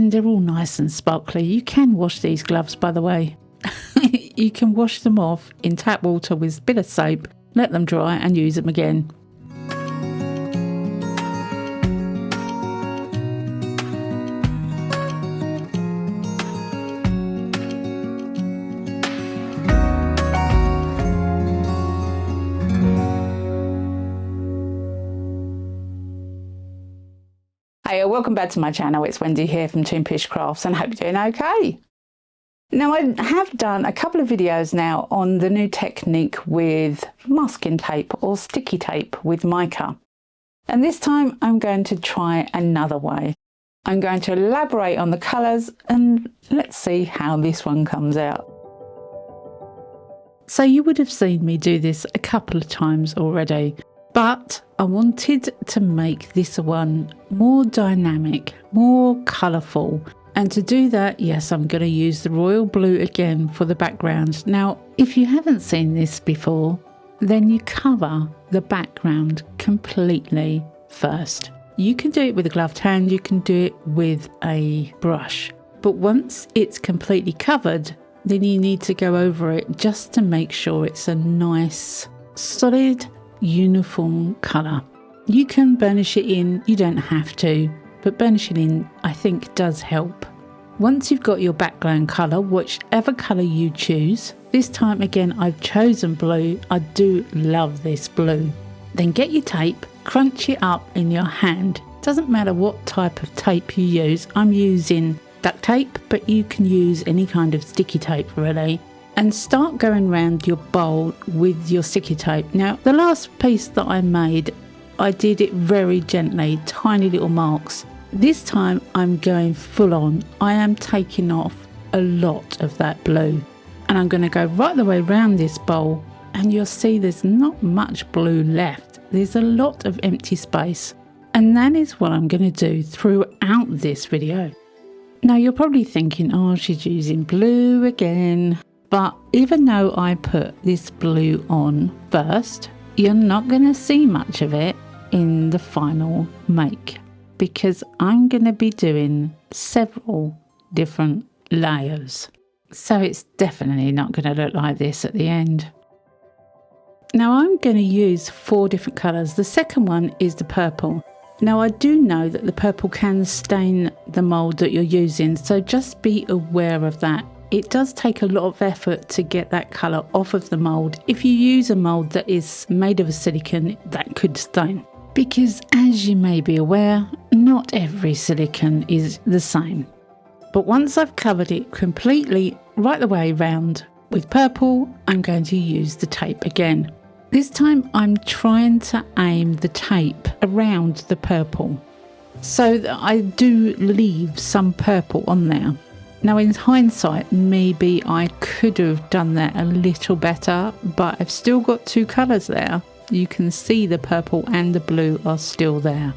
and they're all nice and sparkly. You can wash these gloves, by the way. You can wash them off in tap water with a bit of soap, let them dry and use them again. Hey, welcome back to my channel. It's Wendy here from Toonpish Crafts and I hope you're doing okay. Now, I have done a couple of videos now on the new technique with masking tape or sticky tape with mica. And this time I'm going to try another way. I'm going to elaborate on the colours and let's see how this one comes out. So you would have seen me do this a couple of times already, but I wanted to make this one more dynamic, more colourful. And to do that, yes, I'm going to use the royal blue again for the background. Now, if you haven't seen this before, then you cover the background completely first. You can do it with a gloved hand, you can do it with a brush. But once it's completely covered, then you need to go over it just to make sure it's a nice, solid, uniform colour. You can burnish it in, you don't have to, but burnishing in I think does help. Once you've got your background colour, whichever colour you choose, this time again I've chosen blue, I do love this blue. Then get your tape, crunch it up in your hand. Doesn't matter what type of tape you use, I'm using duct tape, but you can use any kind of sticky tape really. And start going around your bowl with your sticky tape. Now, the last piece that I made, I did it very gently, tiny little marks. This time I'm going full on. I am taking off a lot of that blue. And I'm going to go right the way around this bowl and you'll see there's not much blue left. There's a lot of empty space. And that is what I'm going to do throughout this video. Now you're probably thinking, oh, she's using blue again. But even though I put this blue on first, you're not going to see much of it in the final make because I'm going to be doing several different layers. So it's definitely not going to look like this at the end. Now I'm going to use 4 different colours. The second one is the purple. Now I do know that the purple can stain the mould that you're using, so just be aware of that. It does take a lot of effort to get that colour off of the mould. If you use a mould that is made of a silicone, that could stain. Because as you may be aware, not every silicone is the same. But once I've covered it completely right the way around with purple, I'm going to use the tape again. This time I'm trying to aim the tape around the purple so that I do leave some purple on there. Now in hindsight, maybe I could have done that a little better, but I've still got 2 colours there. You can see the purple and the blue are still there.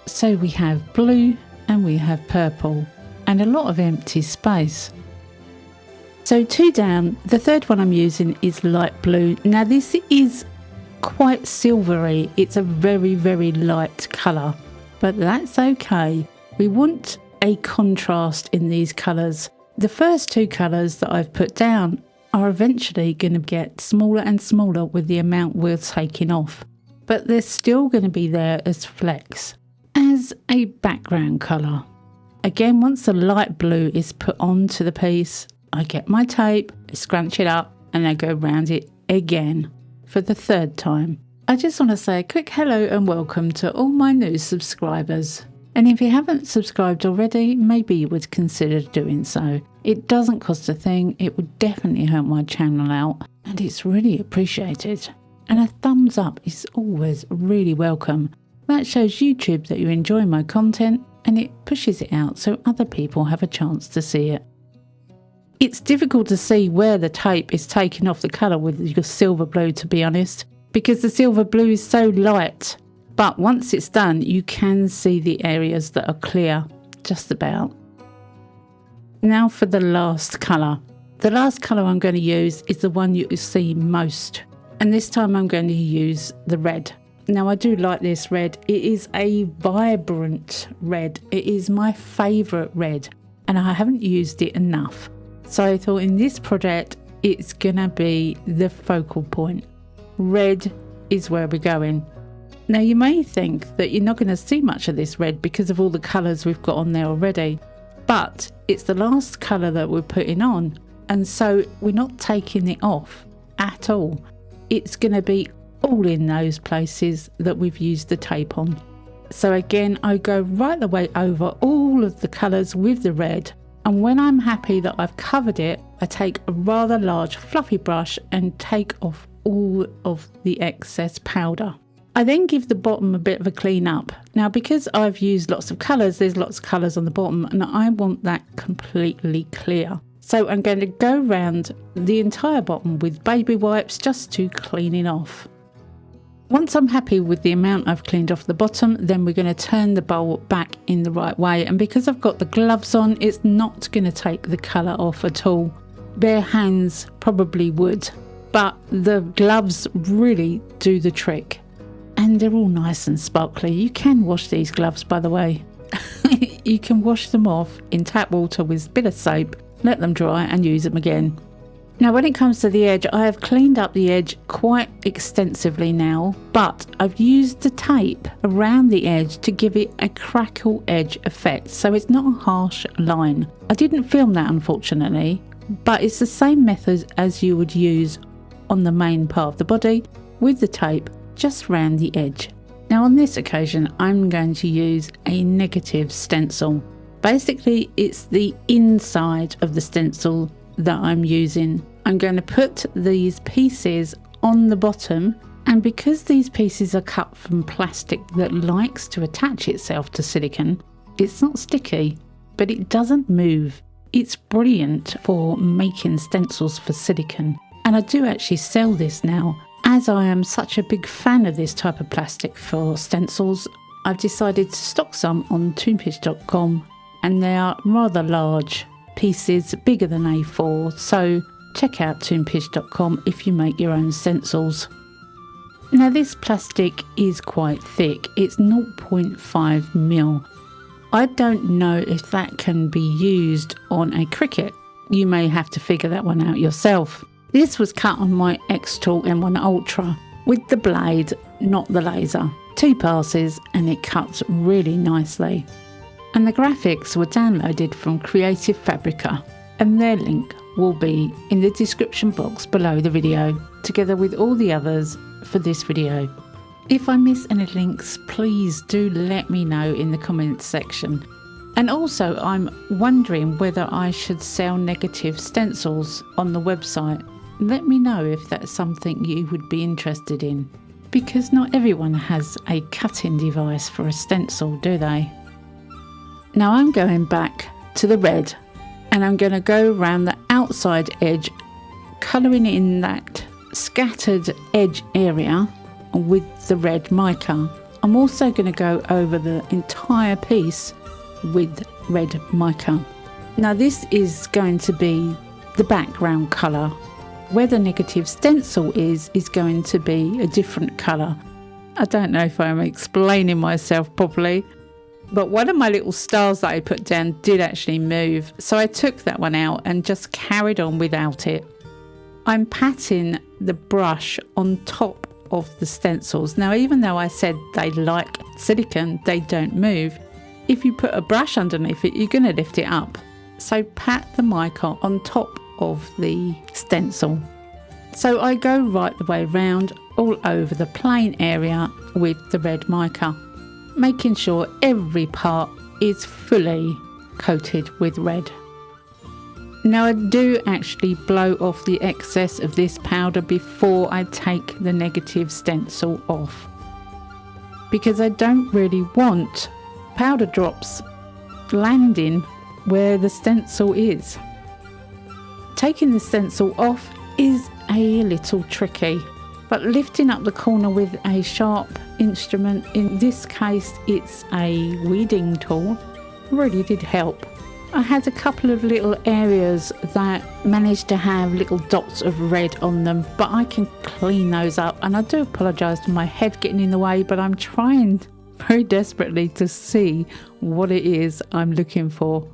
So we have blue and we have purple and a lot of empty space. So 2 down, the third one I'm using is light blue. Now this is quite silvery, it's a very, very light colour, but that's okay. We want a contrast in these colours. The first 2 colours that I've put down are eventually going to get smaller and smaller with the amount we're taking off, but they're still going to be there as flecks, as a background colour. Again, once the light blue is put onto the piece, I get my tape, I scrunch it up and I go around it again for the 3rd time. I just want to say a quick hello and welcome to all my new subscribers. And if you haven't subscribed already, maybe you would consider doing so. It doesn't cost a thing, it would definitely help my channel out, and it's really appreciated. And a thumbs up is always really welcome. That shows YouTube that you enjoy my content and it pushes it out so other people have a chance to see it. It's difficult to see where the tape is taking off the colour with your silver blue, to be honest, because the silver blue is so light. But once it's done, you can see the areas that are clear, just about. Now for the last colour. The last colour I'm going to use is the one you see most. And this time I'm going to use the red. Now I do like this red. It is a vibrant red. It is my favourite red and I haven't used it enough. So I thought in this project it's gonna be the focal point. Red is where we're going. Now you may think that you're not going to see much of this red because of all the colours we've got on there already, but it's the last colour that we're putting on, and so we're not taking it off at all. It's going to be all in those places that we've used the tape on. So again, I go right the way over all of the colours with the red, and when I'm happy that I've covered it, I take a rather large fluffy brush and take off all of the excess powder. I then give the bottom a bit of a clean up. Now because I've used lots of colours, there's lots of colours on the bottom and I want that completely clear. So I'm going to go around the entire bottom with baby wipes just to clean it off. Once I'm happy with the amount I've cleaned off the bottom, then we're going to turn the bowl back in the right way. And because I've got the gloves on, it's not going to take the colour off at all. Bare hands probably would, but the gloves really do the trick. And they're all nice and sparkly. You can wash these gloves, by the way. You can wash them off in tap water with a bit of soap, let them dry and use them again. Now when it comes to the edge, I have cleaned up the edge quite extensively now, but I've used the tape around the edge to give it a crackle edge effect, so it's not a harsh line. I didn't film that unfortunately, but it's the same method as you would use on the main part of the body with the tape just round the edge. Now on this occasion I'm going to use a negative stencil. Basically it's the inside of the stencil that I'm using. I'm going to put these pieces on the bottom, and because these pieces are cut from plastic that likes to attach itself to silicone, it's not sticky but it doesn't move. It's brilliant for making stencils for silicone, and I do actually sell this now. As I am such a big fan of this type of plastic for stencils, I've decided to stock some on Toonpish.com, and they are rather large pieces, bigger than A4, so check out Toonpish.com if you make your own stencils. Now this plastic is quite thick, it's 0.5mm. I don't know if that can be used on a Cricut. You may have to figure that one out yourself. This was cut on my X-Tool M1 Ultra with the blade, not the laser. 2 passes and it cuts really nicely. And the graphics were downloaded from Creative Fabrica, and their link will be in the description box below the video, together with all the others for this video. If I miss any links, please do let me know in the comments section. And also I'm wondering whether I should sell negative stencils on the website. Let me know if that's something you would be interested in, because not everyone has a cutting device for a stencil, do they? Now I'm going back to the red, and I'm going to go around the outside edge, colouring in that scattered edge area with the red mica. I'm also going to go over the entire piece with red mica. Now this is going to be the background colour. Where the negative stencil is going to be a different colour. I don't know if I'm explaining myself properly, but one of my little stars that I put down did actually move, so I took that one out and just carried on without it. I'm patting the brush on top of the stencils. Now even though I said they like silicone, they don't move. If you put a brush underneath it, you're going to lift it up. So pat the mica on top of the stencil. So I go right the way round all over the plain area with the red mica, making sure every part is fully coated with red. Now I do actually blow off the excess of this powder before I take the negative stencil off, because I don't really want powder drops landing where the stencil is. Taking the stencil off is a little tricky, but lifting up the corner with a sharp instrument, in this case it's a weeding tool, really did help. I had a couple of little areas that managed to have little dots of red on them, but I can clean those up, and I do apologise for my head getting in the way, but I'm trying very desperately to see what it is I'm looking for.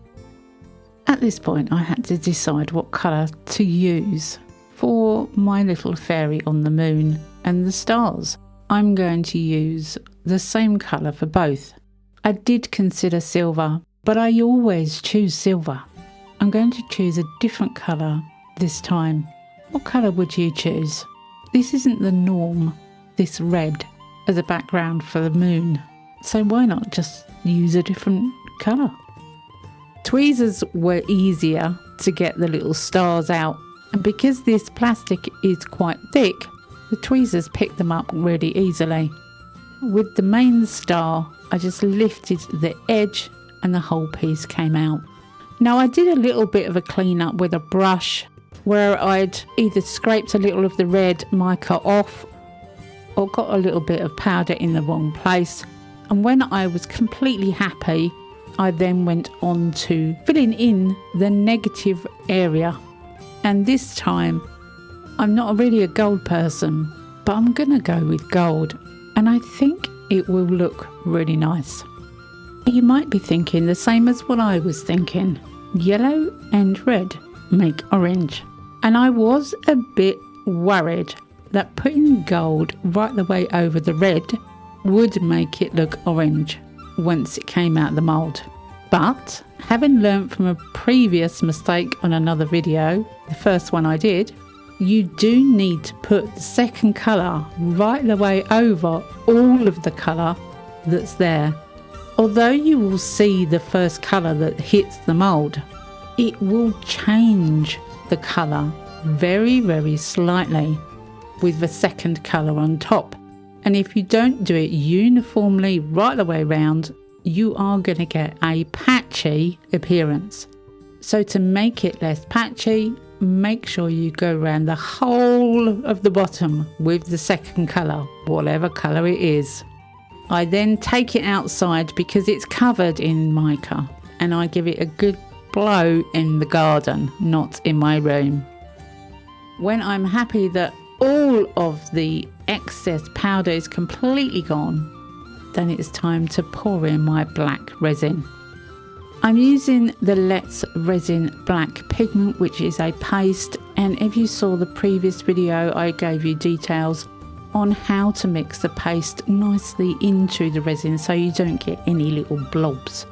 At this point I had to decide what colour to use for my little fairy on the moon and the stars. I'm going to use the same colour for both. I did consider silver, but I always choose silver. I'm going to choose a different colour this time. What colour would you choose? This isn't the norm, this red as a background for the moon. So why not just use a different colour? Tweezers were easier to get the little stars out. And because this plastic is quite thick, the tweezers pick them up really easily. With the main star, I just lifted the edge and the whole piece came out. Now I did a little bit of a clean up with a brush where I'd either scraped a little of the red mica off or got a little bit of powder in the wrong place. And when I was completely happy, I then went on to filling in the negative area. And this time, I'm not really a gold person, but I'm gonna go with gold. And I think it will look really nice. You might be thinking the same as what I was thinking. Yellow and red make orange. And I was a bit worried that putting gold right the way over the red would make it look orange once it came out of the mould. But having learnt from a previous mistake on another video, the first one I did, you do need to put the second colour right the way over all of the colour that's there. Although you will see the first colour that hits the mould, it will change the colour very, very slightly with the second colour on top. And if you don't do it uniformly right the way around, you are going to get a patchy appearance. So to make it less patchy, make sure you go around the whole of the bottom with the second colour, whatever colour it is. I then take it outside because it's covered in mica, and I give it a good blow in the garden, not in my room. When I'm happy that all of the excess powder is completely gone, then it's time to pour in my black resin. I'm using the Let's Resin Black Pigment, which is a paste, and if you saw the previous video, I gave you details on how to mix the paste nicely into the resin so you don't get any little blobs.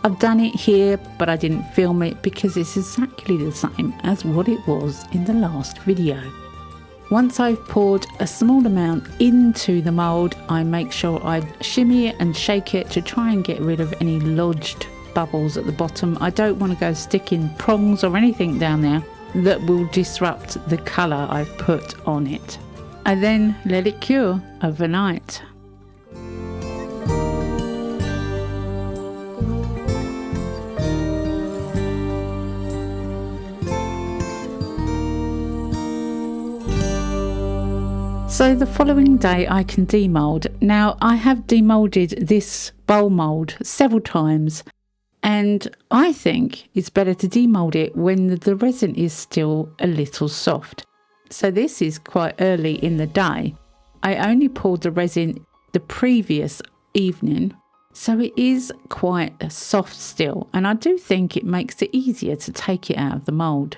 I've done it here, but I didn't film it because it's exactly the same as what it was in the last video. Once I've poured a small amount into the mould, I make sure I shimmy it and shake it to try and get rid of any lodged bubbles at the bottom. I don't want to go sticking prongs or anything down there that will disrupt the colour I've put on it. I then let it cure overnight. So the following day I can demould. Now I have demolded this bowl mould several times, and I think it's better to demould it when the resin is still a little soft. So this is quite early in the day. I only poured the resin the previous evening, so it is quite soft still, and I do think it makes it easier to take it out of the mould.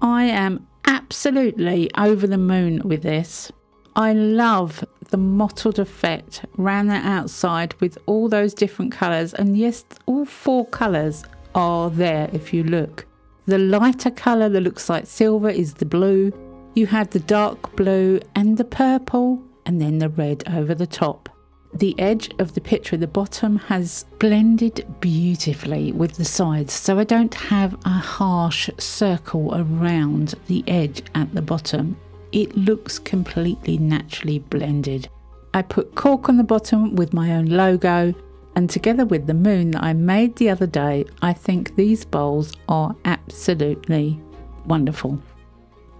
I am absolutely over the moon with this. I love the mottled effect around the outside with all those different colours, and yes, all four colours are there if you look. The lighter colour that looks like silver is the blue. You have the dark blue and the purple, and then the red over the top. The edge of the picture at the bottom has blended beautifully with the sides, so I don't have a harsh circle around the edge at the bottom. It looks completely naturally blended. I put cork on the bottom with my own logo, and together with the moon that I made the other day, I think these bowls are absolutely wonderful.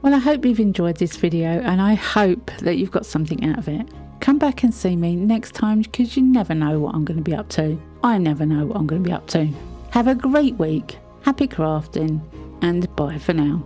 Well, I hope you've enjoyed this video, and I hope that you've got something out of it. Come back and see me next time, because you never know what I'm going to be up to. I never know what I'm going to be up to. Have a great week, Happy crafting, and bye for now.